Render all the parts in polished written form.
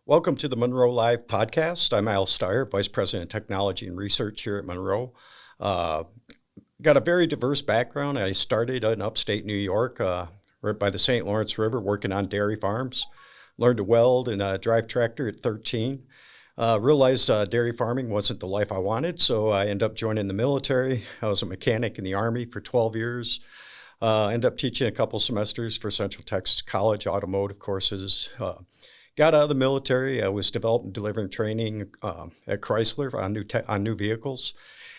Welcome to the Munro Live podcast. I'm Al Steyer, Vice President of Technology and Research here at Munro. Uh, Got a very diverse background. I started in upstate New York, right by the St. Lawrence River, working on dairy farms. Learned to weld and drive tractor at 13. Realized dairy farming wasn't the life I wanted, so I ended up joining the military. I was a mechanic in the Army for 12 years. Ended up teaching a couple semesters for Central Texas College automotive courses. Got out of the military. I was developing, delivering training at Chrysler on new vehicles,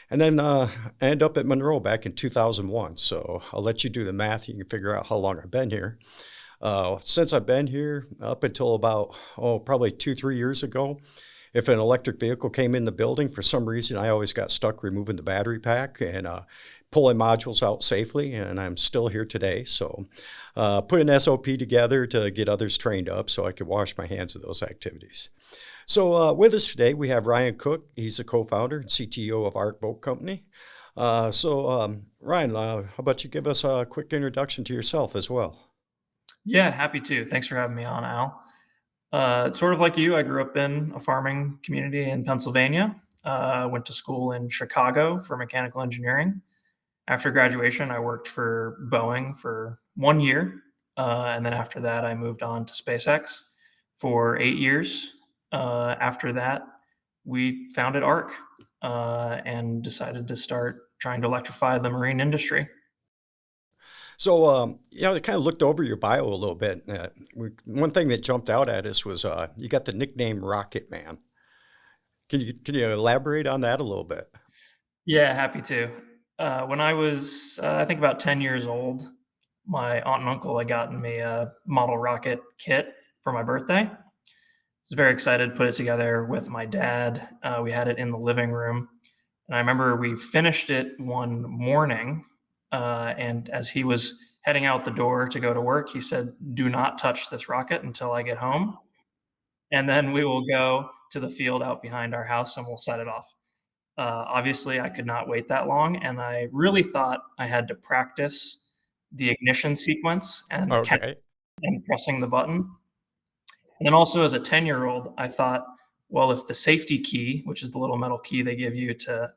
and then I ended up at Munro back in 2001. So I'll let you do the math. You can figure out how long I've been here. Since I've been here, up until about probably 2-3 years ago, if an electric vehicle came in the building for some reason, I always got stuck removing the battery pack and pulling modules out safely, and I'm still here today. So put an SOP together to get others trained up so I could wash my hands of those activities. So with us today, we have Ryan Cook. He's the co-founder and CTO of Arc Boat Company. Ryan, how about you give us a quick introduction to yourself as well? Yeah, happy to. Thanks for having me on, Al. Sort of like you, I grew up in a farming community in Pennsylvania. Went to school in Chicago for mechanical engineering. After graduation, I worked for Boeing for 1 year. And then after that, I moved on to SpaceX for 8 years. After that, we founded ARC and decided to start trying to electrify the marine industry. So, I kind of looked over your bio a little bit. One thing that jumped out at us was you got the nickname Rocketman. Can you elaborate on that a little bit? Yeah, happy to. When I was, I think about 10 years old, my aunt and uncle had gotten me a model rocket kit for my birthday. I was very excited to put it together with my dad. We had it in the living room. And I remember we finished it one morning. And as he was heading out the door to go to work, he said, "Do not touch this rocket until I get home. And then we will go to the field out behind our house and we'll set it off." Obviously, I could not wait that long, and I really thought I had to practice the ignition sequence Okay. and pressing the button. And then also as a 10-year-old, I thought, well, if the safety key, which is the little metal key they give you to,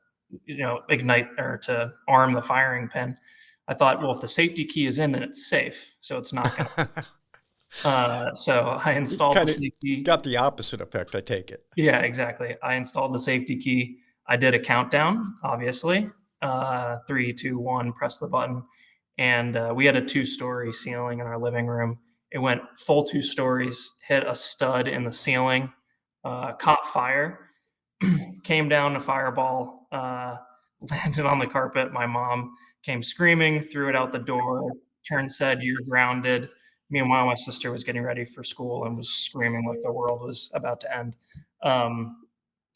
ignite or to arm the firing pin, I thought, well, if the safety key is in, then it's safe, so it's not going to. So I You installed the kind of safety. got the opposite effect, I take it. Yeah, exactly. I installed the safety key. I did a countdown, obviously. 3, 2, 1, press the button. And we had a 2-story ceiling in our living room. It went full 2 stories, hit a stud in the ceiling, caught fire, came down a fireball, landed on the carpet. My mom came screaming, threw it out the door, turned, said, "You're grounded." Meanwhile, my sister was getting ready for school and was screaming like the world was about to end.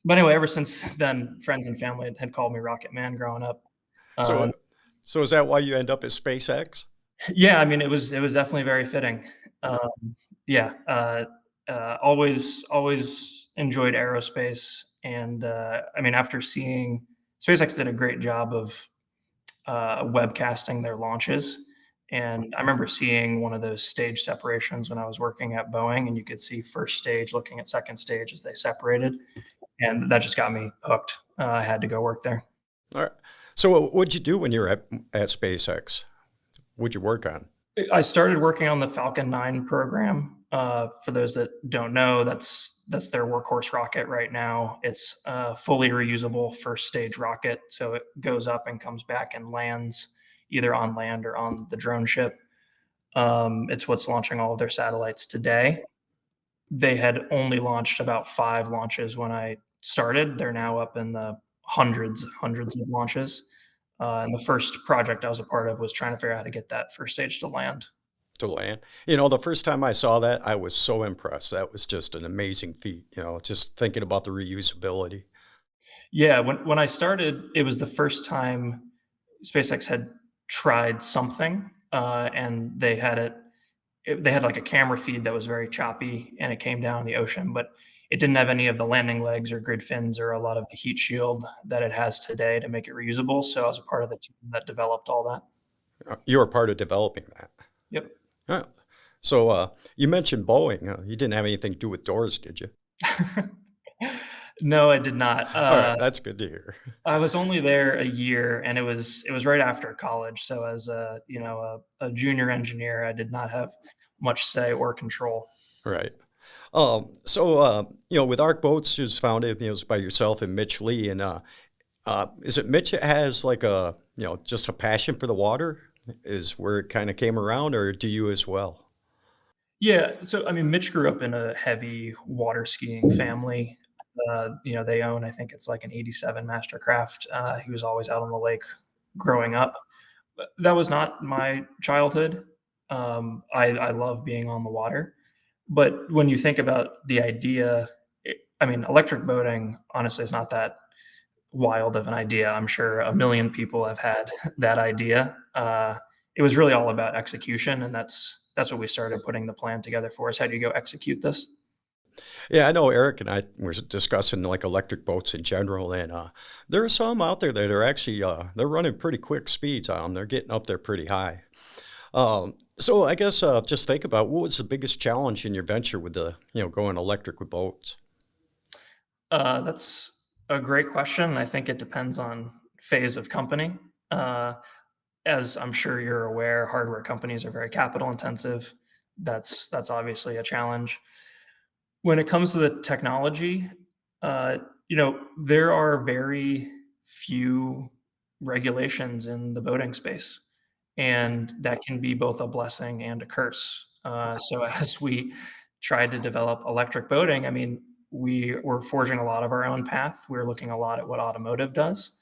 But anyway, ever since then, friends and family had called me Rocket Man growing up. So, Uh, so is that why you end up at SpaceX? yeah, I mean, it was definitely very fitting. Yeah, always enjoyed aerospace, and I mean, after seeing SpaceX did a great job of webcasting their launches. And I remember seeing one of those stage separations when I was working at Boeing, and you could see first stage looking at second stage as they separated. And that just got me hooked. I had to go work there. All right. So, what'd you do when you were at SpaceX? What'd you work on? I started working on the Falcon 9 program. For those that don't know, that's their workhorse rocket right now. It's a fully reusable first stage rocket, so it goes up and comes back and lands either on land or on the drone ship. It's what's launching all of their satellites today. They had only launched about 5 launches when I started. They're now up in the hundreds of launches. And the first project I was a part of was trying to figure out how to get that first stage to land. To land. The first time I saw that, I was so impressed. That was just an amazing feat, just thinking about the reusability. Yeah, when I started, it was the first time SpaceX had tried something, and they had like a camera feed that was very choppy, and it came down in the ocean, but it didn't have any of the landing legs or grid fins or a lot of the heat shield that it has today to make it reusable. So I was a part of the team that developed all that. You were part of developing that. Yep. Oh. So you mentioned Boeing. You didn't have anything to do with doors, did you? No, I did not. All right, that's good to hear. I was only there a year, and it was right after college. So as a junior engineer, I did not have much say or control. Right. With Arc Boats, it was founded, it was by yourself and Mitch Lee. And is it Mitch that has like just a passion for the water? Is where it kind of came around, or do you as well? Yeah, so I mean, Mitch grew up in a heavy water skiing family. They own, I think it's like an '87 Mastercraft. He was always out on the lake growing up. But that was not my childhood. I love being on the water, but when you think about the idea, I mean, electric boating honestly is not that wild of an idea. I'm sure a million people have had that idea. It was really all about execution, and that's what we started putting the plan together for. Is how do you go execute this? Yeah, I know Eric and I were discussing like electric boats in general, and there are some out there that are actually they're running pretty quick speeds on them. They're getting up there pretty high. So I guess just think about what was the biggest challenge in your venture with the going electric with boats. That's a great question. I think it depends on phase of company. Uh, as I'm sure you're aware, hardware companies are very capital intensive. That's obviously a challenge. When it comes to the technology, there are very few regulations in the boating space, and that can be both a blessing and a curse. So as we tried to develop electric boating, I mean, we were forging a lot of our own path. We're looking a lot at what automotive does.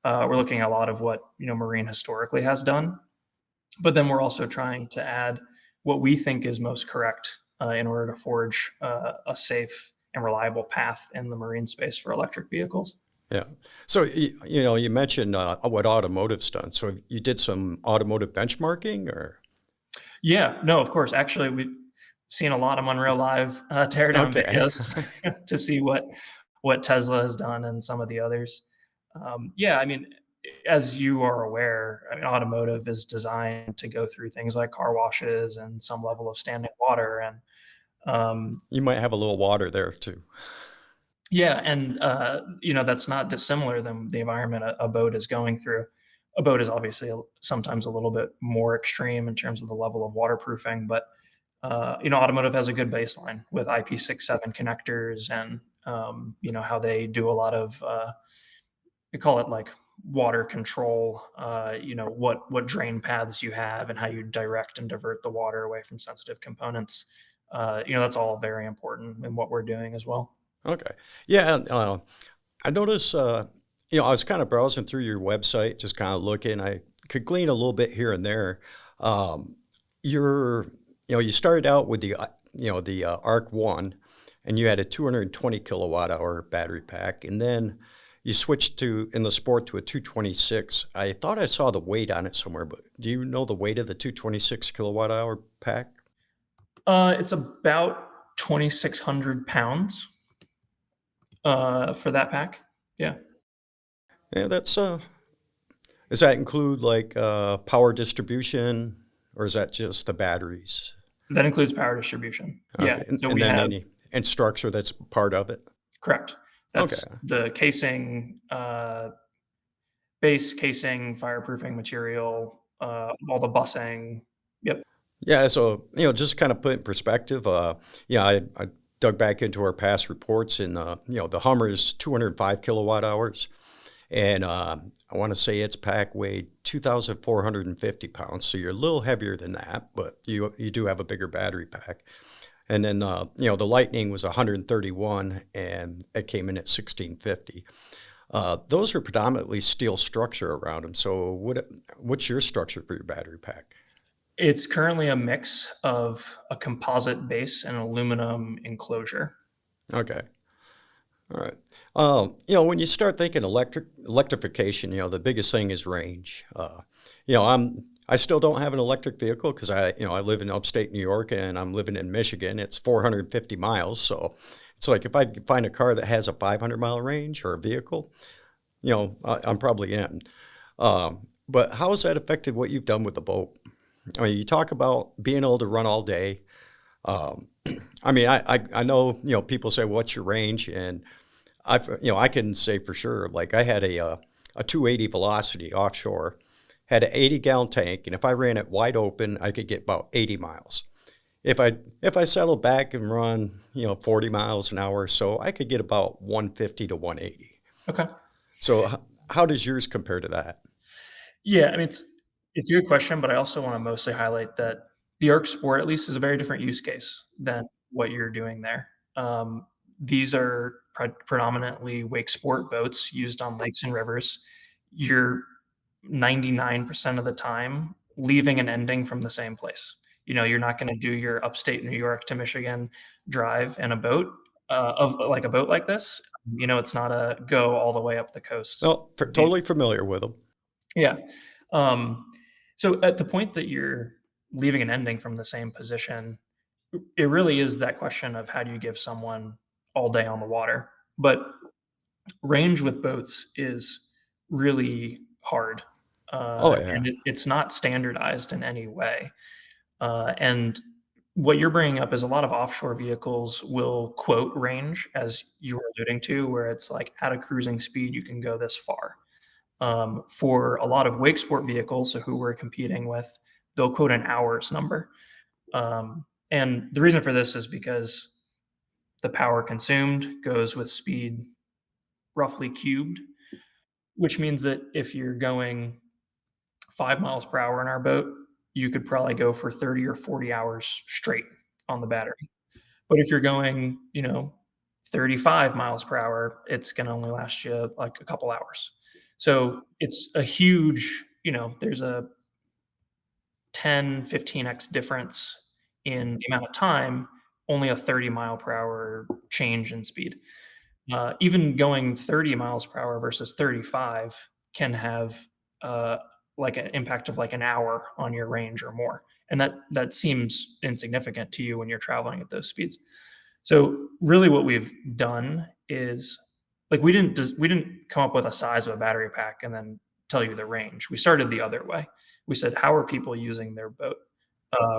We're looking at a lot of what marine historically has done, but then we're also trying to add what we think is most correct in order to forge a safe and reliable path in the marine space for electric vehicles. Yeah. So you mentioned what automotive's done. So you did some automotive benchmarking, or Yeah, no, of course. Actually, we've seen a lot of Munro Live teardown okay. videos to see what Tesla has done and some of the others. Yeah, I mean, as you are aware, I mean, automotive is designed to go through things like car washes and some level of standing water, and You might have a little water there too. yeah, and that's not dissimilar than the environment a boat is going through. A boat is obviously sometimes a little bit more extreme in terms of the level of waterproofing, but automotive has a good baseline with IP67 connectors and how they do a lot of we call it like water control. What drain paths you have and how you direct and divert the water away from sensitive components. That's all very important in what we're doing as well. Okay. Yeah. And, I noticed, I was kind of browsing through your website, just kind of looking. I could glean a little bit here and there. Um, you're, you started out with the Arc One, and you had a 220 kilowatt hour battery pack, and then you switched in the Sport to a 226. I thought I saw the weight on it somewhere, but do you know the weight of the 226 kilowatt hour pack? It's about 2,600 pounds for that pack. Yeah, Yeah, does that include like power distribution, or is that just the batteries? that includes power distribution. Yeah, Okay, so and we then have and structure that's part of it. correct. Okay, That's the casing, base casing, fireproofing material, all the bussing. Yep. yeah. So just kind of put in perspective. Yeah, I dug back into our past reports, and the Hummer is 205 kilowatt hours, and I want to say its pack weighed 2,450 pounds. So you're a little heavier than that, but you do have a bigger battery pack. And then, the Lightning was 131, and it came in at 1650. Those are predominantly steel structure around them. So what's your structure for your battery pack? It's currently a mix of a composite base and aluminum enclosure. Okay, all right. When you start thinking electrification, the biggest thing is range. I still don't have an electric vehicle because I live in upstate New York and I'm living in Michigan. It's 450 miles, so it's like if I could find a car that has a 500-mile range or a vehicle, I'm probably in. But how has that affected what you've done with the boat? I mean, you talk about being able to run all day. Um, I mean, I know, people say, what's your range? And I can say for sure, like I had a 280 velocity offshore, had an 80-gallon tank, and if I ran it wide open, I could get about 80 miles. If I settled back and run, 40 miles an hour or so, I could get about 150 to 180. Okay. So how does yours compare to that? Yeah, I mean, it's a good question, but I also want to mostly highlight that the arc sport, at least, is a very different use case than what you're doing there. These are predominantly wake sport boats used on lakes and rivers. You're 99% of the time leaving and ending from the same place. You're not going to do your upstate New York to Michigan drive in a boat of like a boat like this. It's not a go all the way up the coast. Well, totally familiar with them. Yeah. Um, so at the point that you're leaving and ending from the same position, it really is that question of how do you give someone all day on the water? But range with boats is really hard, Oh yeah. and it's not standardized in any way. And what you're bringing up is a lot of offshore vehicles will quote range, as you were alluding to, where it's like at a cruising speed, you can go this far. For a lot of wake sport vehicles, so who we're competing with, they'll quote an hours number. And the reason for this is because the power consumed goes with speed roughly cubed, which means that if you're going 5 miles per hour in our boat, you could probably go for 30 or 40 hours straight on the battery. But if you're going, 35 miles per hour, it's going to only last you like a couple hours. So it's a huge, there's a 10, 15x difference in the amount of time, only a 30 mile per hour change in speed. Even going 30 miles per hour versus 35 can have like an impact of like an hour on your range or more. And that seems insignificant to you when you're traveling at those speeds. So really what we've done is like we didn't come up with a size of a battery pack and then tell you the range. We started the other way. We said, how are people using their boat?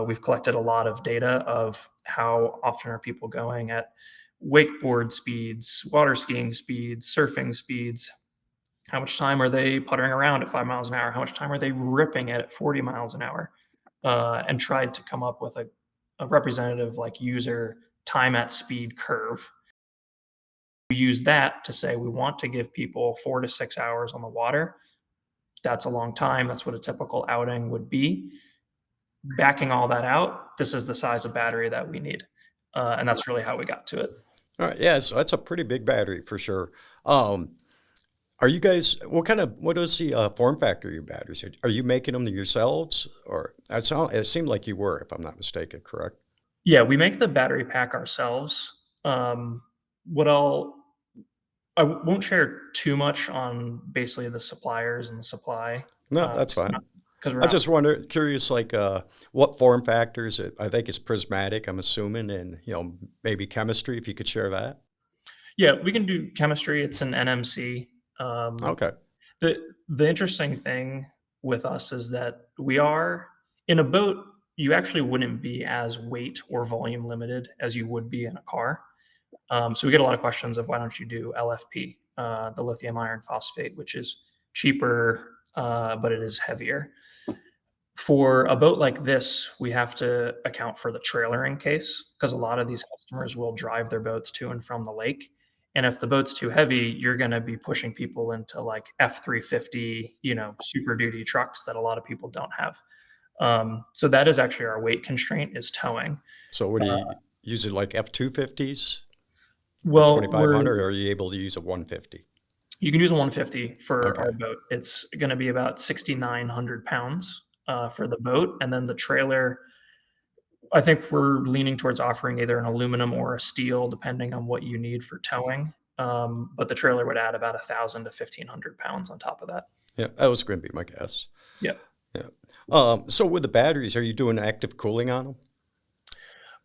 We've collected a lot of data of how often are people going at wakeboard speeds, water skiing speeds, surfing speeds. How much time are they puttering around at 5 miles an hour? How much time are they ripping it at 40 miles an hour? And tried to come up with a representative like user time at speed curve. We use that to say we want to give people 4 to 6 hours on the water. That's a long time. That's what a typical outing would be. Backing all that out, this is the size of battery that we need. And that's really how we got to it. All right. Yeah. So that's a pretty big battery for sure. Um, are you guys, what is the form factor of your batteries? Are you making them yourselves? Or it seemed like you were, if I'm not mistaken, correct? Yeah, we make the battery pack ourselves. What I won't share too much on basically the suppliers and the supply, No, that's fine. because we're I not. just curious, like, what form factors? I think it's prismatic, I'm assuming, and, maybe chemistry, if you could share that. Yeah, we can do chemistry. It's an NMC. Um, Okay. the interesting thing with us is that we are in a boat. You actually wouldn't be as weight or volume limited as you would be in a car. So we get a lot of questions of why don't you do LFP, the lithium iron phosphate, which is cheaper, but it is heavier. For a boat like this, we have to account for the trailering case because a lot of these customers will drive their boats to and from the lake. And if the boat's too heavy, you're going to be pushing people into like F-350, super duty trucks that a lot of people don't have. So that is actually our weight constraint is towing. So what do Uh, you use it like F-250s or well, 2500, or are you able to use a 150? you can use a 150 for Okay. our boat. It's going to be about 6,900 pounds for the boat. And then the trailer, I think we're leaning towards offering either an aluminum or a steel, depending on what you need for towing. But the trailer would add about 1,000 to 1,500 pounds on top of that. Yeah, that was going to be my guess. Yep. Yeah. So with the batteries, are you doing active cooling on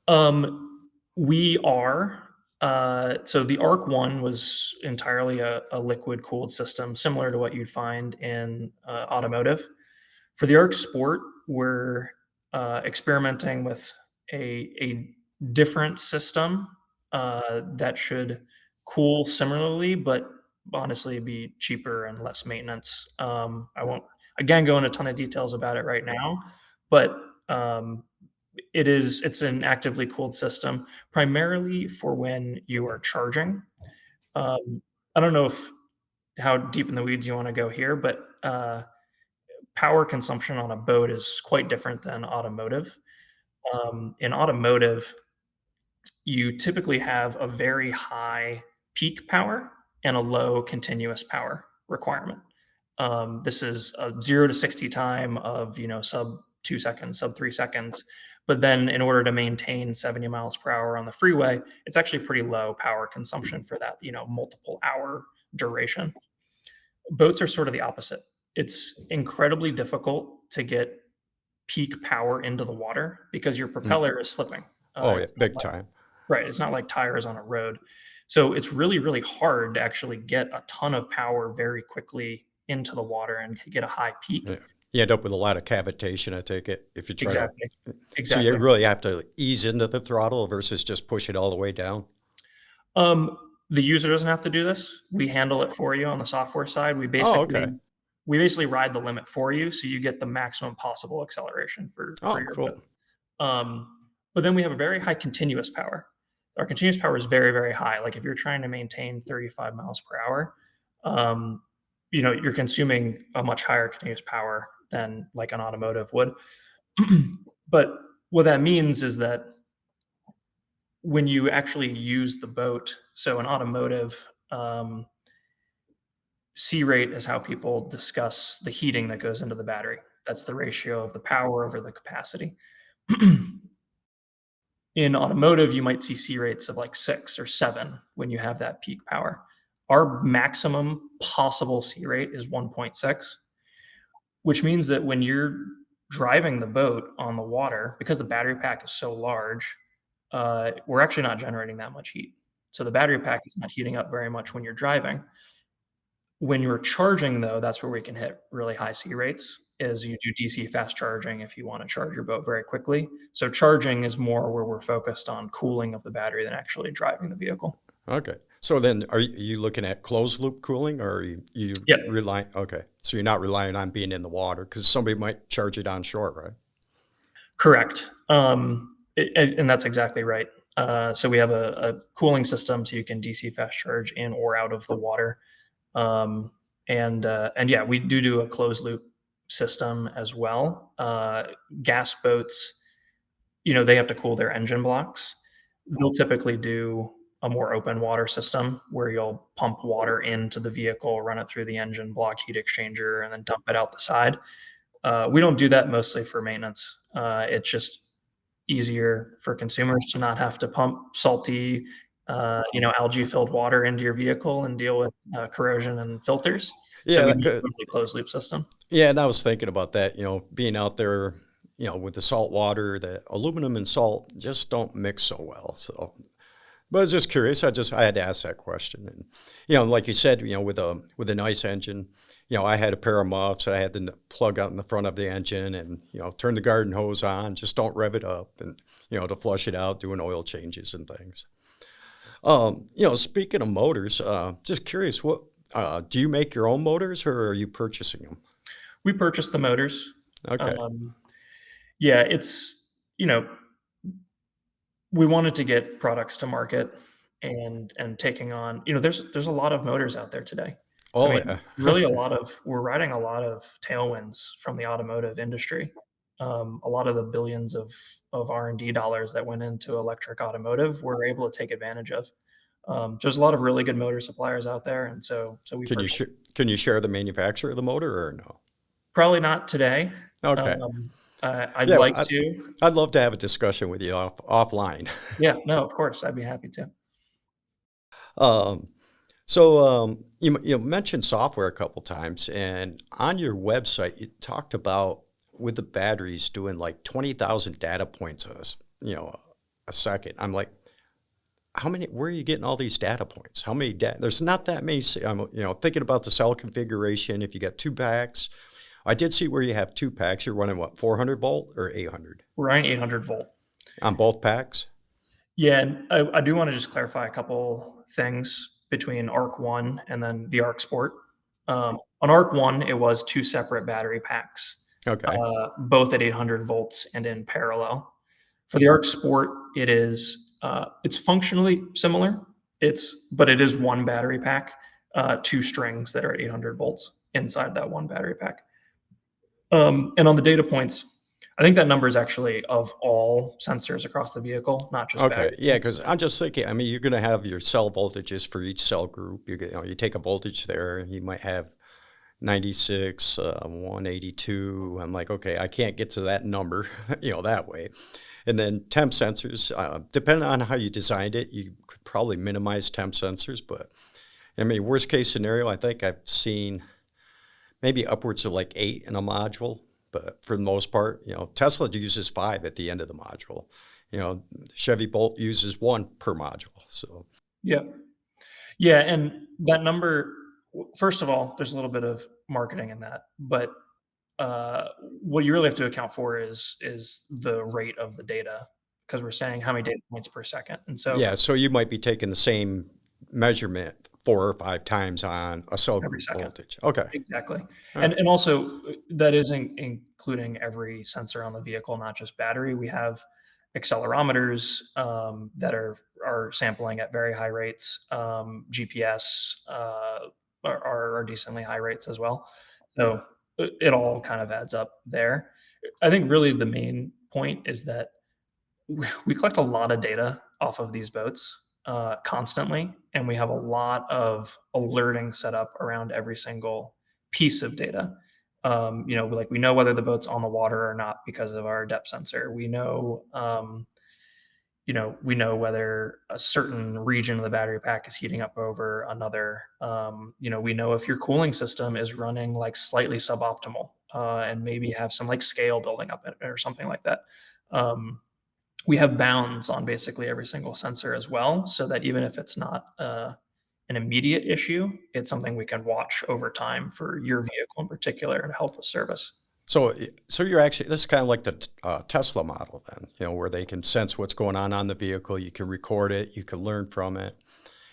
them? We are. So the Arc One was entirely a liquid cooled system, similar to what you'd find in automotive. For the Arc Sport, we're experimenting with a different system that should cool similarly, but honestly be cheaper and less maintenance. I won't again go into a ton of details about it right now, but um, it's an actively cooled system primarily for when you are charging. Um, I don't know if how deep in the weeds you want to go here, but power consumption on a boat is quite different than automotive. In automotive, you typically have a very high peak power and a low continuous power requirement. This is a 0 to 60 time of, sub 2 seconds, sub 3 seconds. But then in order to maintain 70 miles per hour on the freeway, it's actually pretty low power consumption for that, multiple hour duration. Boats are sort of the opposite. It's incredibly difficult to get peak power into the water because your Mm. propeller is slipping. Oh, yeah, It's not big like time. Right, it's not like tires on a road. So it's really, really hard to actually get a ton of power very quickly into the water and get a high peak. Yeah. You end up with a lot of cavitation, I take it, if you try to. Exactly, So you exactly. really have to ease into the throttle versus just push it all the way down. The user doesn't have to do this. We handle it for you on the software side. We Oh, okay. basically ride the limit for you, so you get the maximum possible acceleration for Oh, your boat. cool. But then we have a very high continuous power. Our continuous power is very, very high. Like if you're trying to maintain 35 miles per hour, um, you're consuming a much higher continuous power than like an automotive would. But what that means is that when you actually use the boat, so an automotive, C rate is how people discuss the heating that goes into the battery. That's the ratio of the power over the capacity. In automotive, you might see C rates of like 6 or 7 when you have that peak power. Our maximum possible C rate is 1.6, which means that when you're driving the boat on the water, because the battery pack is so large, we're actually not generating that much heat. So the battery pack is not heating up very much when you're driving. When you're charging, though, that's where we can hit really high C rates, is you do DC fast charging if you want to charge your boat very quickly. So charging is more where we're focused on cooling of the battery than actually driving the vehicle. Okay. So then are you looking at closed loop cooling or are you Yep, rely okay. So you're not relying on being in the water because somebody might charge it on shore, right? correct. And that's exactly right. So we have a cooling system so you can DC fast charge in or out of the water. And yeah, we do a closed loop system as well. Gas boats, they have to cool their engine blocks. They'll typically do a more open water system where you'll pump water into the vehicle, run it through the engine block heat exchanger, and then dump it out the side. We don't do that mostly for maintenance. It's just easier for consumers to not have to pump salty, algae-filled water into your vehicle and deal with corrosion and filters. So Yeah, we that do a could, totally closed loop system. yeah, and I was thinking about that, being out there, with the salt water, the aluminum and salt just don't mix so well. So, but I was just curious. I had to ask that question. And, like you said, with a nice engine, I had a pair of muffs. I had the plug out in the front of the engine and, turn the garden hose on, just don't rev it up and, to flush it out, doing oil changes and things. Speaking of motors, just curious, what do you make your own motors or are you purchasing them? We purchase the motors. Okay. Yeah, it's, we wanted to get products to market and taking on, there's a lot of motors out there today. I Oh mean, yeah. really we're riding a lot of tailwinds from the automotive industry. A lot of the billions of R&D dollars that went into electric automotive, we're able to take advantage of. There's a lot of really good motor suppliers out there, and so we Can you purchase. can you share the manufacturer of the motor or no? Probably not today. Okay. Um, I'd Yeah, like to. I'd love to have a discussion with you offline. Yeah, no, of course, I'd be happy to. Um, so you mentioned software a couple times, and on your website you talked about with the batteries doing like 20,000 data points a second. I'm like, how many? Where are you getting all these data points? How many data? There's not that many. I'm thinking about the cell configuration. If you got two packs, I did see where you have two packs. You're running what, 400 volt or 800 We're running 800 volt. on both packs? Yeah, and I do want to just clarify a couple things between Arc One and then the Arc Sport. On Arc One, it was two separate battery packs, Okay. both at 800 volts and in parallel. For the Arc Sport, it's functionally similar. But it is one battery pack, two strings that are at 800 volts inside that one battery pack. And on the data points, I think that number is actually of all sensors across the vehicle, not just Okay. battery Yeah, points. because I'm just thinking, I mean, you're going to have your cell voltages for each cell group. You take a voltage there, and you might have 96, 182. I'm like, okay, I can't get to that number, that way. And then temp sensors, depending on how you designed it, you could probably minimize temp sensors. But I mean, worst case scenario, I think I've seen maybe upwards of like 8 in a module. But for the most part, Tesla uses 5 at the end of the module. Chevy Bolt uses 1 per module. So Yeah. Yeah, and that number, first of all, there's a little bit of marketing in that, but what you really have to account for is the rate of the data because we're saying how many data points per second, and so yeah, so you might be taking the same measurement 4 or 5 times on a cell every group second. voltage. Okay. Exactly. All right. And also, that is including every sensor on the vehicle, not just battery. We have accelerometers, that are sampling at very high rates. GPS, are decently high rates as well. So, it all kind of adds up there. I think really the main point is that we collect a lot of data off of these boats constantly, and we have a lot of alerting set up around every single piece of data. Like we know whether the boat's on the water or not because of our depth sensor. We know whether a certain region of the battery pack is heating up over another. We know if your cooling system is running like slightly suboptimal, and maybe have some like scale building up in it or something like that. Um, we have bounds on basically every single sensor as well, so that even if it's not an immediate issue, it's something we can watch over time for your vehicle in particular and help with service. So you're actually, this is kind of like the Tesla model then, where they can sense what's going on the vehicle. You can record it, you can learn from it.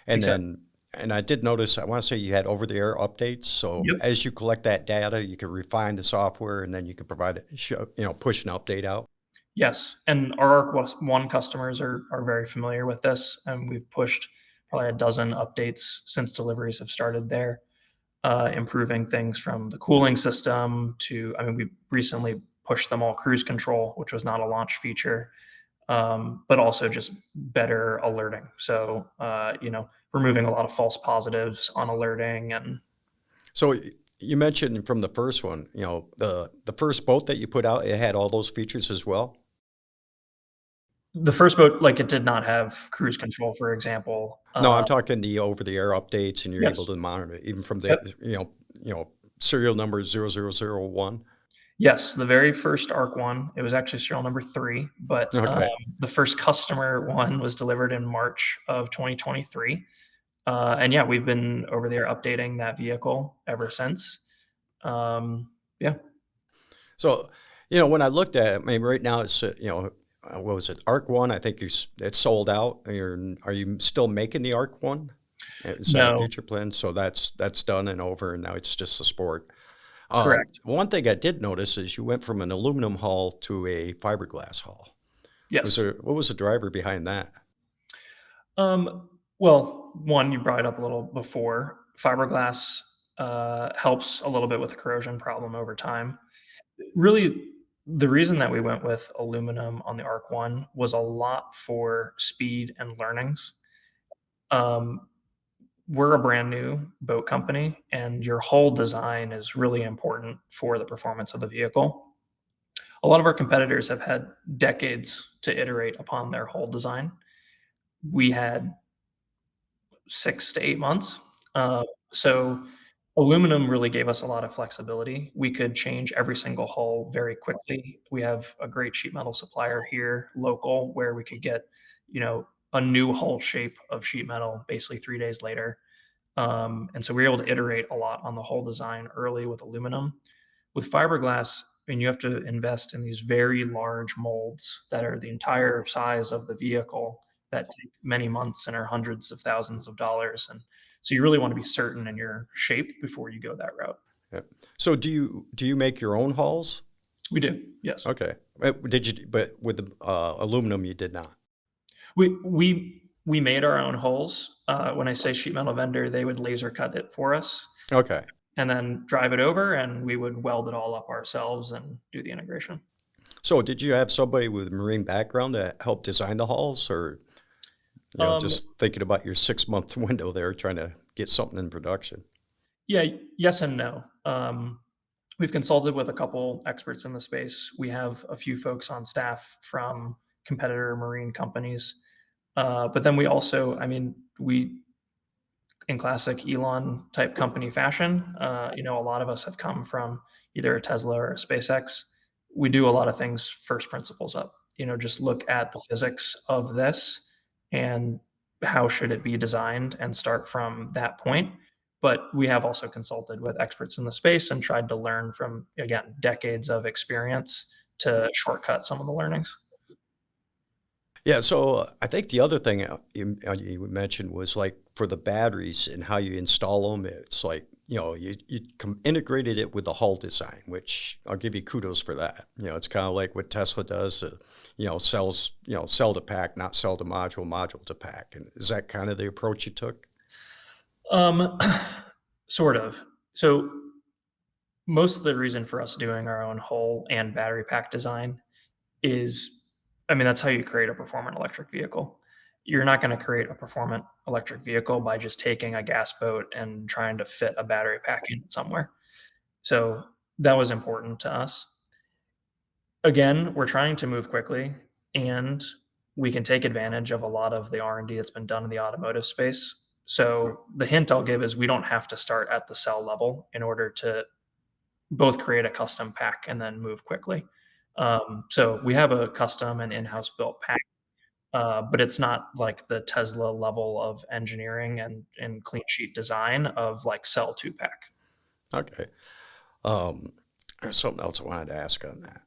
And Exactly. then, and I did notice, I want to say you had over-the-air updates. So Yep. as you collect that data, you can refine the software, and then you can provide it, push an update out. Yes, and our One customers are very familiar with this, and we've pushed probably a dozen updates since deliveries have started there, improving things from the cooling system to, I mean, we recently pushed them all cruise control, which was not a launch feature, but also just better alerting. So, removing a lot of false positives on alerting. And So you mentioned from the first one, the first boat that you put out, it had all those features as well. the first boat, like, it did not have cruise control, for example. No, I'm talking the over-the-air updates, and you're able Yes. to monitor it even from the, Yep. serial number 0001. Yes, the very first ARC one, it was actually serial number 3, but, Okay. the first customer one was delivered in March of 2023. And yeah, we've been over there updating that vehicle ever since. Yeah. So, when I looked at it, I mean, right now it's, what was it? Arc One, I think it's sold out. Are you still making the Arc One? Is that a No, future plan? So that's done and over, and now it's just a sport. correct. One thing I did notice is you went from an aluminum hull to a fiberglass hull. Yes. What was the driver behind that? Well, one, you brought it up a little before. Fiberglass helps a little bit with the corrosion problem over time. Really, the reason that we went with aluminum on the Arc One was a lot for speed and learnings. Um, we're a brand new boat company, and your hull design is really important for the performance of the vehicle. A lot of our competitors have had decades to iterate upon their hull design. We had 6 to 8 months. So aluminum really gave us a lot of flexibility. We could change every single hull very quickly. We have a great sheet metal supplier here, local, where we could get, a new hull shape of sheet metal basically 3 days later. And so we were able to iterate a lot on the hull design early with aluminum. With fiberglass, I mean, you have to invest in these very large molds that are the entire size of the vehicle, that take many months and are hundreds of thousands of dollars. And so you really want to be certain in your shape before you go that route. Yeah. So do you make your own hulls? We do, yes. Okay. Did you? But with the aluminum, you did not. We made our own holes. When I say sheet metal vendor, they would laser cut it for us Okay. and then drive it over, and we would weld it all up ourselves and do the integration. So did you have somebody with a marine background that helped design the hulls, or Um, just thinking about your 6 month window there, trying to get something in production? yeah, yes and no. We've consulted with a couple experts in the space. We have a few folks on staff from competitor marine companies. But then we also, I mean, we, in classic Elon type company fashion, a lot of us have come from either a Tesla or a SpaceX. We do a lot of things first principles up, just look at the physics of this and how should it be designed and start from that point. But we have also consulted with experts in the space and tried to learn from, again, decades of experience to shortcut some of the learnings. Yeah, so I think the other thing you mentioned was like for the batteries and how you install them. It's like, you integrated it with the hull design, which I'll give you kudos for that. It's kind of like what Tesla does, cells, cell to pack, not cell to module, module to pack. And is that kind of the approach you took? Um, sort of. So most of the reason for us doing our own hull and battery pack design is, I mean, that's how you create a performant electric vehicle. You're not going to create a performant electric vehicle by just taking a gas boat and trying to fit a battery pack in it somewhere. So that was important to us. Again, we're trying to move quickly, and we can take advantage of a lot of the R&D that's been done in the automotive space. So the hint I'll give is we don't have to start at the cell level in order to both create a custom pack and then move quickly. So we have a custom and in-house built pack, but it's not like the Tesla level of engineering and clean sheet design of like cell to pack. Okay. Um, there's something else I wanted to ask on that.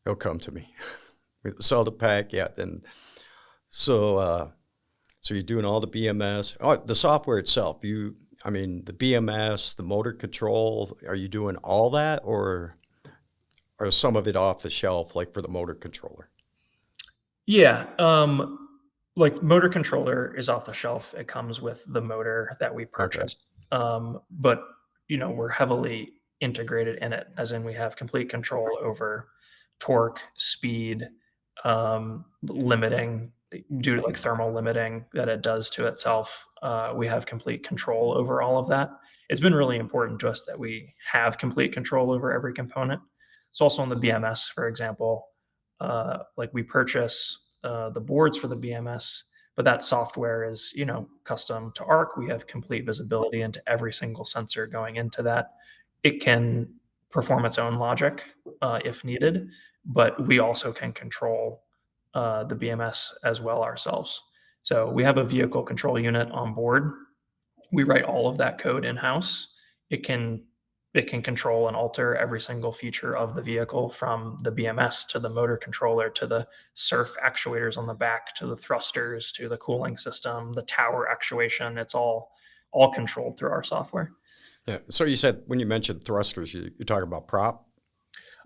It'll come to me. With the cell to pack, yeah. Then so you're doing all the BMS, the software itself. The BMS, the motor control. Are you doing all that, or some of it off the shelf, like for the motor controller? Yeah, like motor controller is off the shelf. It comes with the motor that we Okay. purchase. But we're heavily integrated in it, as in we have complete control over torque, speed, limiting due to like thermal limiting that it does to itself. We have complete control over all of that. It's been really important to us that we have complete control over every component. It's also on the BMS, for example. Like we purchase the boards for the BMS, but that software is custom to ARC. We have complete visibility into every single sensor going into that. It can perform its own logic if needed, but we also can control the BMS as well ourselves. So we have a vehicle control unit on board. We write all of that code in-house. It can control and alter every single feature of the vehicle, from the BMS to the motor controller to the surf actuators on the back to the thrusters to the cooling system, the tower actuation. It's all controlled through our software. Yeah. So you said when you mentioned thrusters, you're talking about prop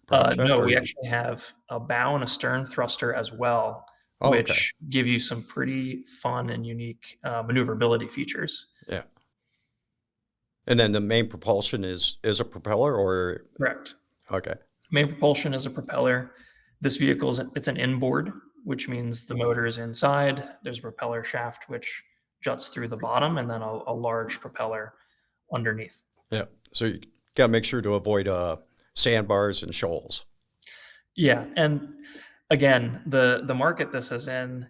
check, No, or we actually have a bow and a stern thruster as well, oh, okay. which give you some pretty fun and unique maneuverability features. Yeah. And then the main propulsion is a propeller, or Correct. okay. Main propulsion is a propeller. This vehicle it's an inboard, which means the motor is inside. There's a propeller shaft which juts through the bottom, and then a large propeller underneath. Yeah. So you got to make sure to avoid sandbars and shoals. Yeah, and again, the market this is in,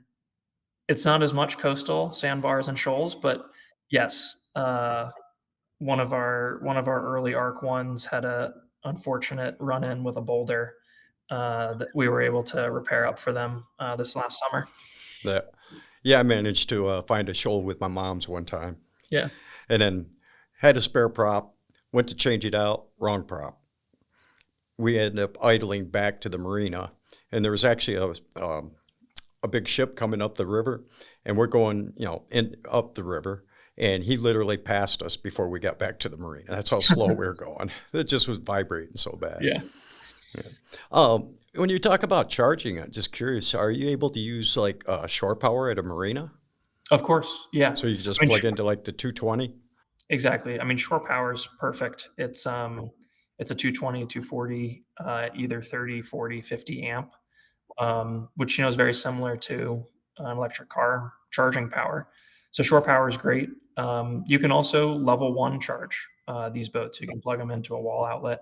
it's not as much coastal sandbars and shoals, but yes, one of our early ARC ones had a unfortunate run-in with a boulder that we were able to repair up for them this last summer. Yeah. Yeah, I managed to find a shoal with my mom's one time, Yeah. and then had a spare prop. Went to change it out, wrong prop. We ended up idling back to the marina, and there was actually a big ship coming up the river, and we're going, up the river, and he literally passed us before we got back to the marina. That's how slow we were going. It just was vibrating so bad. Yeah. When you talk about charging, I'm just curious, are you able to use like shore power at a marina? Of course. Yeah. So you just I mean, plug into like the 220? exactly. I mean, shore power is perfect. It's a 220, 240, either 30, 40, 50 amp, which is very similar to an electric car charging power. So shore power is great. You can also level 1 charge these boats. You can plug them into a wall outlet.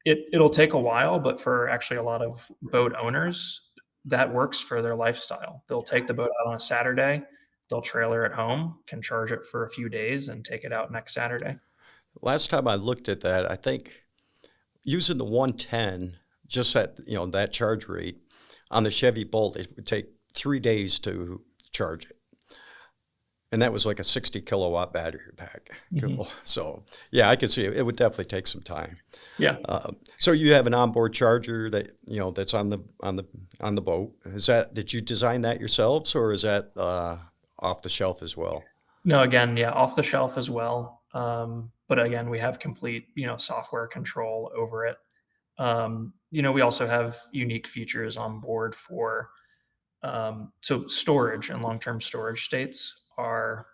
It'll take a while, but for actually a lot of boat owners, that works for their lifestyle. They'll take the boat out on a Saturday, they'll trailer it home, can charge it for a few days, and take it out next Saturday. Last time I looked at that, I think using the 110, just at that charge rate on the Chevy Bolt, it would take 3 days to charge it. And that was like a 60 kilowatt battery pack. Mhm. So yeah, I could see it. It would definitely take some time. Yeah. So you have an onboard charger that that's on the boat. Did you design that yourselves, or is that off the shelf as well? No, again, yeah, off the shelf as well. But again, we have complete, software control over it. We also have unique features on board for so storage and long-term storage states are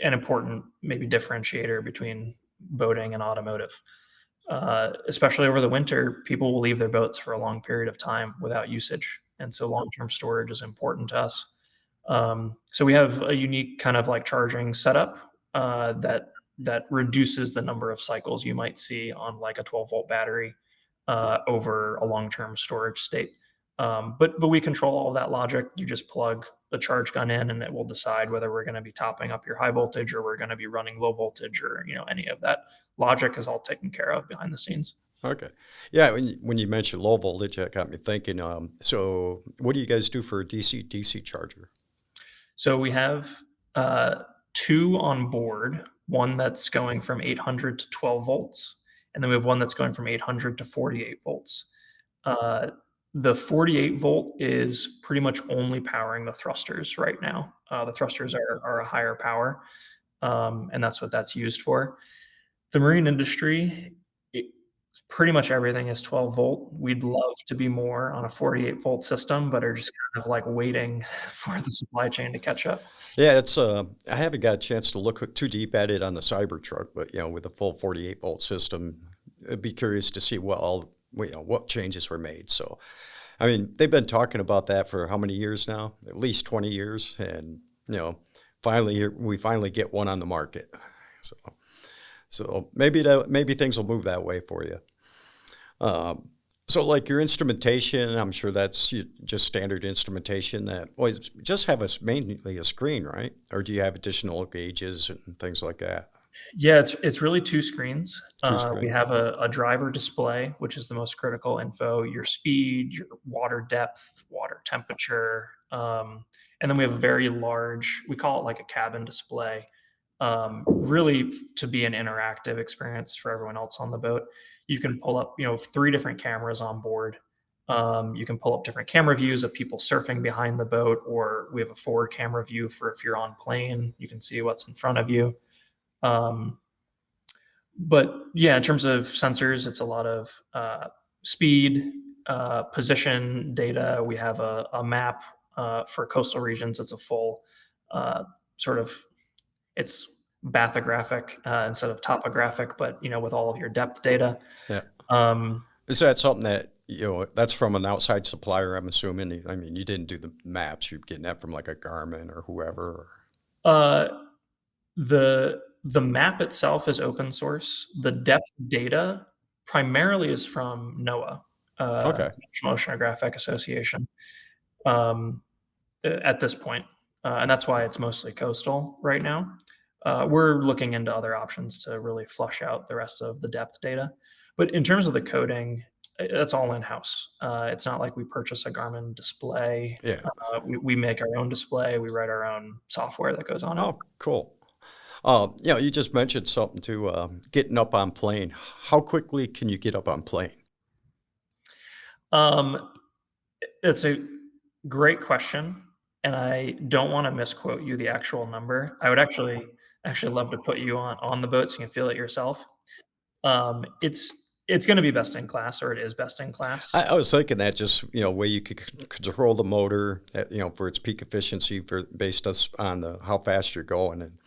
an important maybe differentiator between boating and automotive. Especially over the winter, people will leave their boats for a long period of time without usage, and so long-term storage is important to us. So we have a unique kind of like charging setup that reduces the number of cycles you might see on like a 12-volt battery over a long-term storage state. But we control all of that logic. You just plug the charge gun in, and it will decide whether we're going to be topping up your high voltage or we're going to be running low voltage, or any of that logic is all taken care of behind the scenes. Okay. Yeah, when you mentioned low voltage, that got me thinking. So what do you guys do for a DC charger? So we have 2 on board, one that's going from 800 to 12 volts, and then we have one that's going from 800 to 48 volts. The 48 volt is pretty much only powering the thrusters right now. The thrusters are a higher power, and that's what that's used for. The marine industry, pretty much everything is 12 volt. We'd love to be more on a 48 volt system, but are just kind of like waiting for the supply chain to catch up. Yeah, it's I haven't got a chance to look too deep at it on the Cybertruck, but with a full 48 volt system, I'd be curious to see what changes were made. So, I mean, they've been talking about that for how many years now? At least 20 years, and we finally get one on the market. So maybe things will move that way for you. So like your instrumentation, I'm sure that's just standard instrumentation just have mainly a screen, right? Or do you have additional gauges and things like that? Yeah, it's really 2 screens. Two screen. We have a driver display, which is the most critical info, your speed, your water depth, water temperature. And then we have a very large, we call it like a cabin display, really to be an interactive experience for everyone else on the boat. You can pull up, 3 different cameras on board. You can pull up different camera views of people surfing behind the boat, or we have a forward camera view for if you're on plane, you can see what's in front of you. But yeah, in terms of sensors, it's a lot of speed, position data. We have a map for coastal regions. It's a full it's bathographic instead of topographic, but with all of your depth data. Yeah. Um, Is that something that that's from an outside supplier? I'm assuming. I mean, you didn't do the maps. You're getting that from like a Garmin or whoever. the map itself is open source. The depth data primarily is from NOAA, Okay. National Oceanographic Association, at this point. And that's why it's mostly coastal right now. We're looking into other options to really flush out the rest of the depth data. But in terms of the coding, that's all in-house. It's not like we purchase a Garmin display. Yeah. We make our own display. We write our own software that goes on it. Oh, cool. You just mentioned something too, getting up on plane. How quickly can you get up on plane? It's a great question, and I don't want to misquote you the actual number. I would actually love to put you on the boat so you can feel it yourself. It's going to be best in class, or it is best in class. I was thinking that just, way you could control the motor, for its peak efficiency based on how fast you're going. And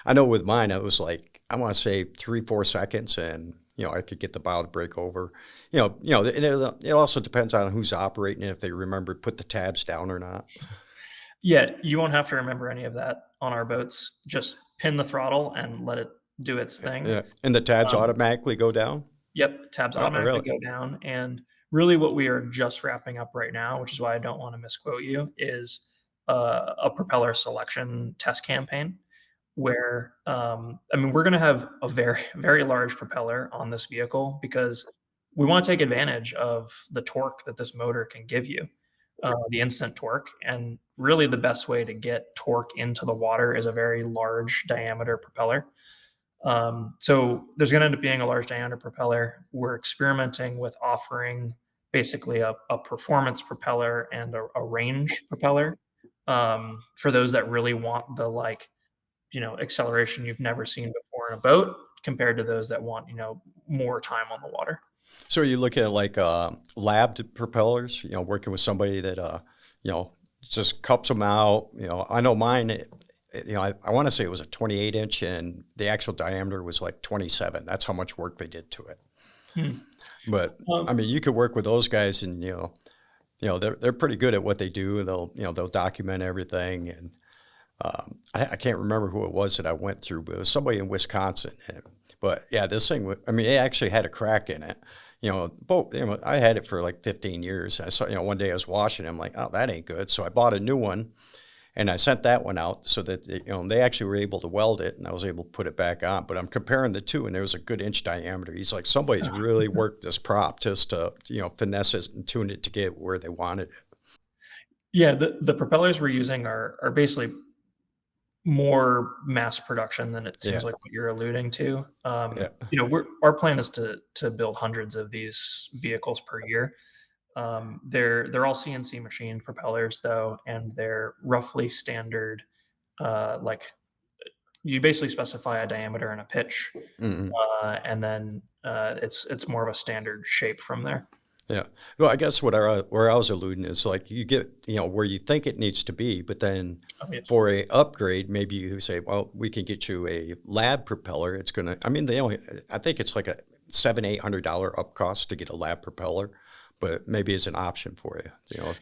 I know with mine, it was like, I want to say 3, 4 seconds and, I could get the bow to break over. And it also depends on who's operating and if they remember to put the tabs down or not. Yeah, you won't have to remember any of that on our boats. Just pin the throttle and let it do its thing. Yeah. And the tabs Um, automatically go down? Yep, tabs Oh, automatically really? go down. And really, what we are just wrapping up right now, which is why I don't want to misquote you, is a propeller selection test campaign where, I mean, we're going to have a very, very large propeller on this vehicle because we want to take advantage of the torque that this motor can give you, the instant torque. And really, the best way to get torque into the water is a very large diameter propeller. So there's going to end up being a large diameter propeller. We're experimenting with offering basically a performance propeller and a range propeller for those that really want the acceleration you've never seen before in a boat compared to those that want more time on the water. So are you looking at like labbed propellers, working with somebody that, you know, just cups them out? I know mine, I want to say it was a 28-inch and the actual diameter was like 27. That's how much work they did to it. Hmm. But I mean, you could work with those guys and, they're pretty good at what they do. They'll document everything. And I can't remember who it was that I went through, but it was somebody in Wisconsin. But yeah, this thing, I mean, it actually had a crack in it. I had it for like 15 years. I saw, one day I was washing it. I'm like, oh, that ain't good. So I bought a new one and I sent that one out so that, they actually were able to weld it and I was able to put it back on. But I'm comparing the two and there was a good inch diameter. He's like, somebody's really worked this prop just to, finesse it and tune it to get where they wanted it. Yeah, the propellers we're using are basically more mass production than it seems Yeah. like what you're alluding to. Yeah. Our plan is to build hundreds of these vehicles per year. They're all CNC machined propellers though, and they're roughly standard. Like you basically specify a diameter and a pitch, Mm-hmm. and then it's more of a standard shape from there. Yeah. Well, I guess where I was alluding is like you get, where you think it needs to be, but then Oh, yeah. for a upgrade, maybe you say, well, we can get you a lab propeller. It's gonna, I mean, I think it's like a $700-800 up cost to get a lab propeller, but maybe it's an option for you,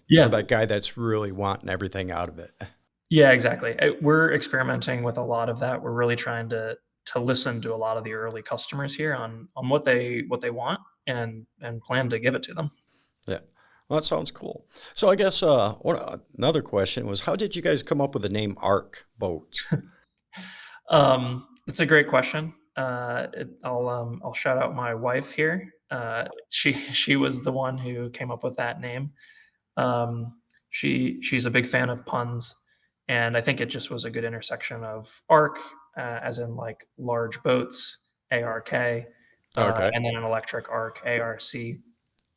Yeah. for that guy that's really wanting everything out of it. Yeah, exactly. We're experimenting with a lot of that. We're really trying to listen to a lot of the early customers here on what they want and plan to give it to them. Yeah. Well, that sounds cool. So I guess another question was, how did you guys come up with the name Arc Boats? It's a great question. I'll shout out my wife here. She was the one who came up with that name. She's a big fan of puns, and I think it just was a good intersection of arc, as in like large boats, ARK, Okay. and then an electric arc, ARC.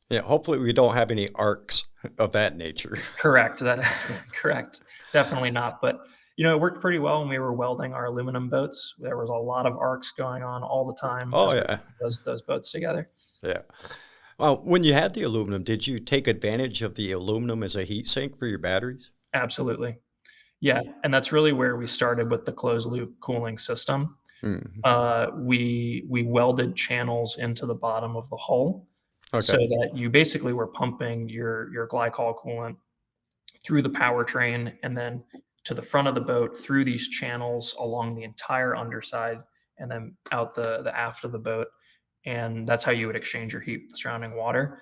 Yeah. Hopefully we don't have any arcs of that nature. Correct. That correct. Definitely not. But it worked pretty well when we were welding our aluminum boats. There was a lot of arcs going on all the time Oh as we yeah. put those boats together. Yeah. Well, when you had the aluminum, did you take advantage of the aluminum as a heat sink for your batteries? Absolutely. Yeah, and that's really where we started with the closed loop cooling system. Mhm. We welded channels into the bottom of the hull so Okay. that you basically were pumping your glycol coolant through the powertrain and then to the front of the boat through these channels along the entire underside and then out the aft of the boat. And that's how you would exchange your heat with the surrounding water.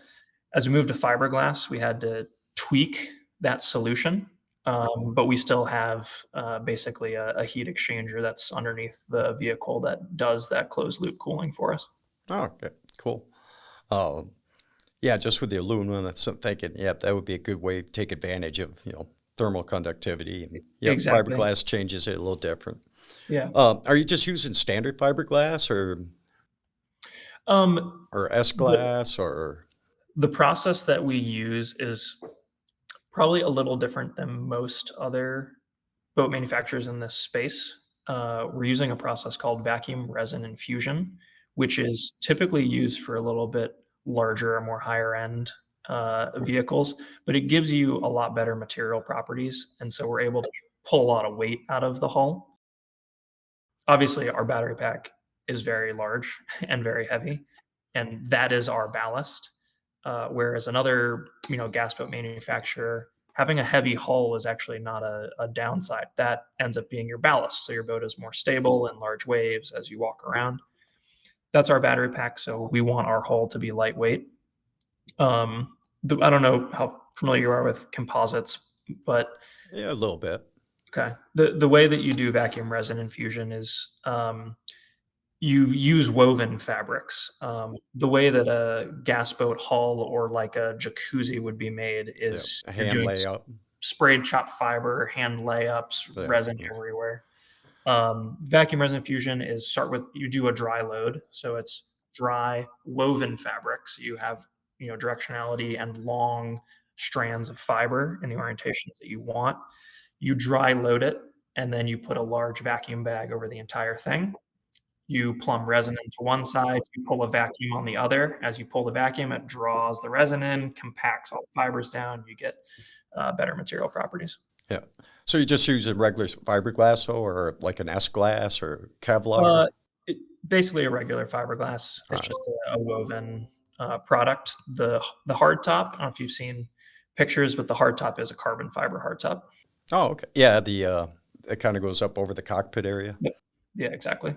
As we moved to fiberglass, we had to tweak that solution, but we still have basically a heat exchanger that's underneath the vehicle that does that closed loop cooling for us. Oh, okay. Cool. Um, yeah, just with the aluminum, that's I'm thinking, yeah, that would be a good way to take advantage of, thermal conductivity. And yep, Exactly. fiberglass changes it a little different. Yeah. Are you just using standard fiberglass Um, or S the glass or the process that we use is Probably a little different than most other boat manufacturers in this space. We're using a process called vacuum resin infusion, which is typically used for a little bit larger or more higher end vehicles, but it gives you a lot better material properties. And so we're able to pull a lot of weight out of the hull. Obviously, our battery pack is very large and very heavy, and that is our ballast. Whereas another, gas boat manufacturer, having a heavy hull is actually not a downside. That ends up being your ballast, so your boat is more stable in large waves as you walk around. That's our battery pack, so we want our hull to be lightweight. I don't know how familiar you are with composites, but Yeah, a little bit. okay, the way that you do vacuum resin infusion is you use woven fabrics. The way that a gas boat hull or like a jacuzzi would be made Yeah, is a you're hand doing layout. sprayed chopped fiber, hand layups, Yeah, resin yeah. everywhere. Vacuum resin fusion is start with you do a dry load, so it's dry woven fabric. So you have directionality and long strands of fiber in the orientations that you want. You dry load it, and then you put a large vacuum bag over the entire thing. You plumb resin into one side, you pull a vacuum on the other. As you pull the vacuum, it draws the resin in, compacts all the fibers down, you get better material properties. Yeah. So you just use a regular fiberglass though, or like an S-glass or Kevlar? Uh, it basically a regular fiberglass. All It's right. just a woven, product. The hard top, I don't know if you've seen pictures, but the hard top is a carbon fiber hard top. Oh, okay. Yeah, it kind of goes up over the cockpit area. Yep. Yeah, exactly.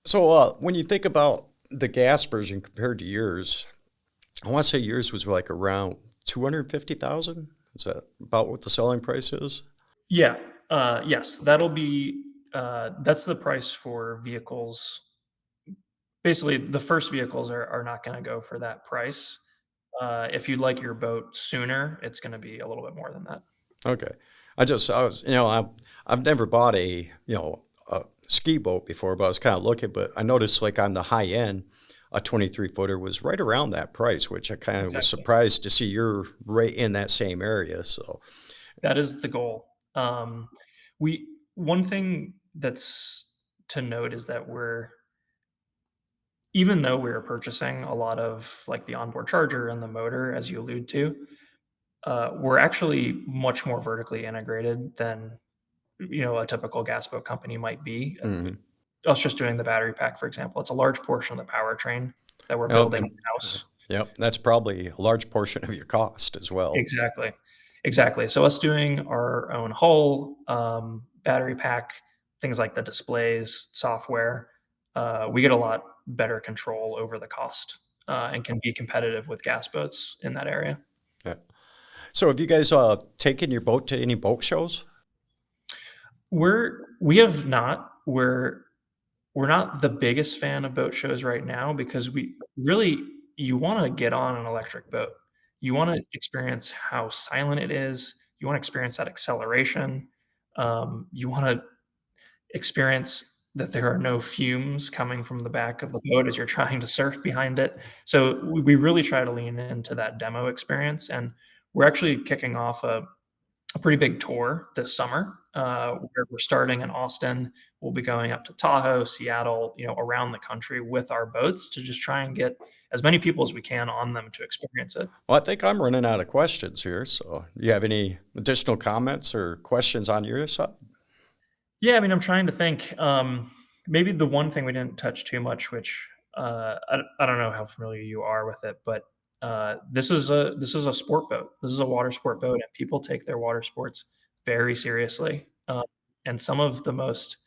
So when you think about the gas version compared to yours, I want to say yours was like around 250,000. Is that about what the selling price is? Yeah, yes, that's the price for vehicles. Basically, the first vehicles are not gonna go for that price. If you'd like your boat sooner, it's gonna be a little bit more than that. Okay. I was, I've never bought a ski boat before, but I was kind of looking, but I noticed like on the high end, a 23 footer was right around that price, which I kind of was Exactly. surprised to see you're right in that same area. So, That is the goal. We One thing that's to note is that even though we're purchasing a lot of, like, the onboard charger and the motor, as you allude to, we're actually much more vertically integrated than, a typical gas boat company might be. mhm. Us just doing the battery pack, for example, it's a large portion of the powertrain that we're Oh, building and in-house. yep, that's probably a large portion of your cost as well. Exactly. Exactly. So us doing our own hull, battery pack, things like the displays, software, we get a lot better control over the cost, and can be competitive with gas boats in that area. Yeah. So have you guys taken your boat to any boat shows? We have not. We're not the biggest fan of boat shows right now because we really you wanna get on an electric boat. You wanna experience how silent it is. You wanna experience that acceleration. You wanna experience that there are no fumes coming from the back of the boat as you're trying to surf behind it. So we really try to lean into that demo experience, and we're actually kicking off a pretty big tour this summer, where we're starting in Austin. We'll be going up to Tahoe, Seattle, around the country with our boats to just try and get as many people as we can on them to experience it. Well, I think I'm running out of questions here. So, you have any additional comments or questions on your side? Yeah, I mean, I'm trying to think. Maybe the one thing we didn't touch too much, which I don't know how familiar you are with it, but this is a sport boat. This is a water sport boat, and people take their water sports very seriously. And some of the most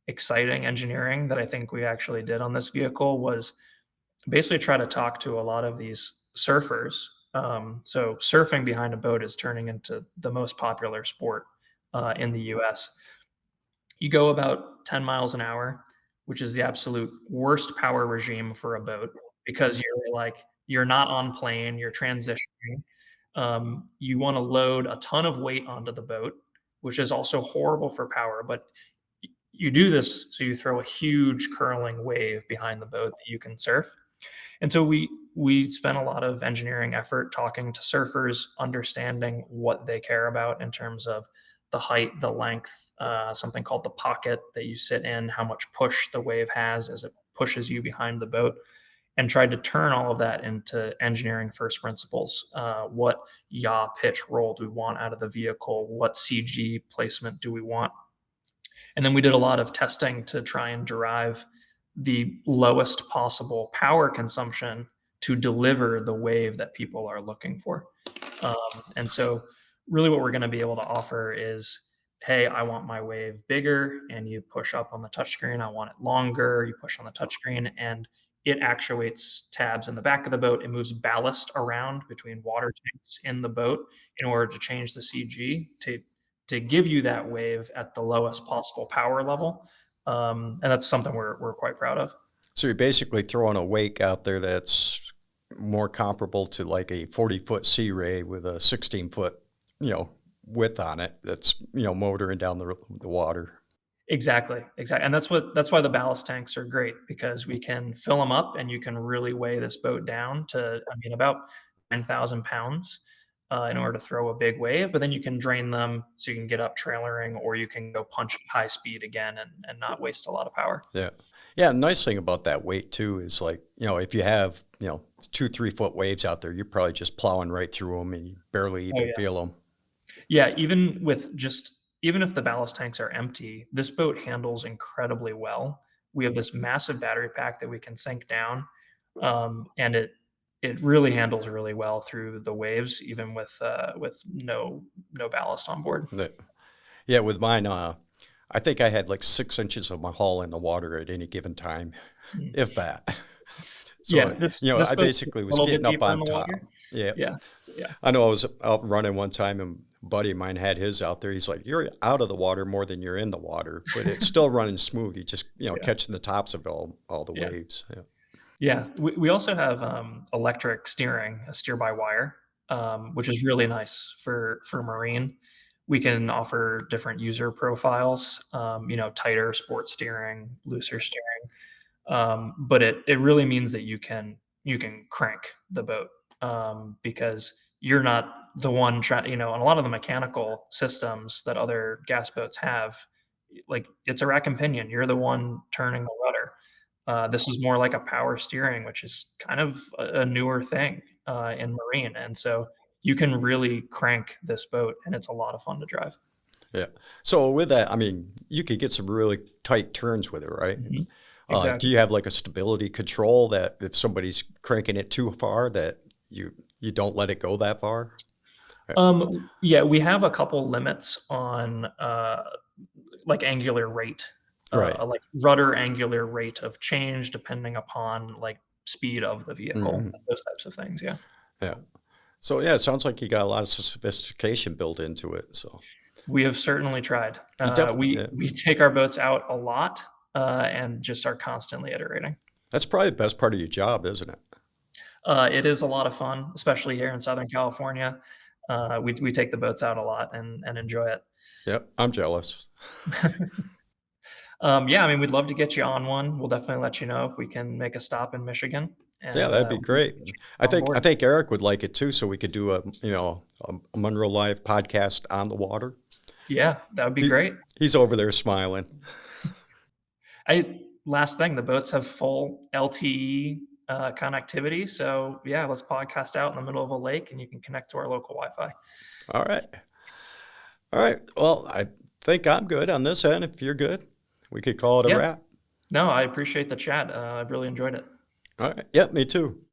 exciting engineering that I think we actually did on this vehicle was basically try to talk to a lot of these surfers. So surfing behind a boat is turning into the most popular sport in the U.S. You go about 10 miles an hour, which is the absolute worst power regime for a boat because you're not on plane, you're transitioning. You want to load a ton of weight onto the boat, which is also horrible for power. But you do this so you throw a huge curling wave behind the boat that you can surf. And so we spent a lot of engineering effort talking to surfers, understanding what they care about in terms of the height, the length, something called the pocket that you sit in, how much push the wave has as it pushes you behind the boat, and tried to turn all of that into engineering first principles. What yaw, pitch, roll do we want out of the vehicle? What CG placement do we want? And then we did a lot of testing to try and derive the lowest possible power consumption to deliver the wave that people are looking for. Um, and so, really, what we're going to be able to offer is, hey, I want my wave bigger, and you push up on the touchscreen. I want it longer. You push on the touchscreen, and it actuates tabs in the back of the boat. It moves ballast around between water tanks in the boat in order to change the CG to give you that wave at the lowest possible power level. And that's something we're quite proud of. So you're basically throwing a wake out there that's more comparable to like a 40-foot Sea Ray with a 16-foot, width on it. That's motoring down the water. Exactly. And that's why the ballast tanks are great, because we can fill them up and you can really weigh this boat down to, about 9,000 pounds in order to throw a big wave. But then you can drain them so you can get up trailering, or you can go punch at high speed again and not waste a lot of power. Yeah. Yeah. Nice thing about that weight too is, like, if you have, 2-3 foot waves out there, you're probably just plowing right through them and you barely even feel them. Yeah. Even if the ballast tanks are empty, this boat handles incredibly well. We have this massive battery pack that we can sink down, and it really handles really well through the waves, even with no ballast on board. Yeah, with mine, I think I had like 6 inches of my hull in the water at any given time, if that. So, I basically was getting up on top. Yeah. Yeah. I know I was out running one time, and a buddy of mine had his out there. He's like, "You're out of the water more than you're in the water, but it's still running smooth. You just, catching the tops of all the waves." Yeah. Yeah. We also have electric steering, a steer-by-wire, which is really nice for marine. We can offer different user profiles, tighter sport steering, looser steering. But it really means that you can crank the boat, because you're not the one trying, and a lot of the mechanical systems that other gas boats have, like, it's a rack and pinion. You're the one turning the rudder. This is more like a power steering, which is kind of a newer thing in marine. And so you can really crank this boat, and it's a lot of fun to drive. Yeah. So with that, you could get some really tight turns with it, right? Mm-hmm. Exactly. Do you have like a stability control that if somebody's cranking it too far, that you don't let it go that far? Yeah, we have a couple limits on like angular rate, Right. like rudder angular rate of change, depending upon like speed of the vehicle, those types of things. Yeah. Yeah. So yeah, it sounds like you got a lot of sophistication built into it. So we have certainly tried. We take our boats out a lot and just are constantly iterating. That's probably the best part of your job, isn't it? It is a lot of fun, especially here in Southern California. We take the boats out a lot and enjoy it. Yep, I'm jealous. Yeah, we'd love to get you on one. We'll definitely let you know if we can make a stop in Michigan. And, yeah, that'd be great. I think Eric would like it too, so we could do a Munro Live podcast on the water. Yeah, that would be great. He's over there smiling. Last thing, the boats have full LTE connectivity, so yeah, let's podcast out in the middle of a lake, and you can connect to our local Wi-Fi. All right. Well, I think I'm good on this end. If you're good, we could call it a wrap. No, I appreciate the chat. I've really enjoyed it. All right. Yep, me too.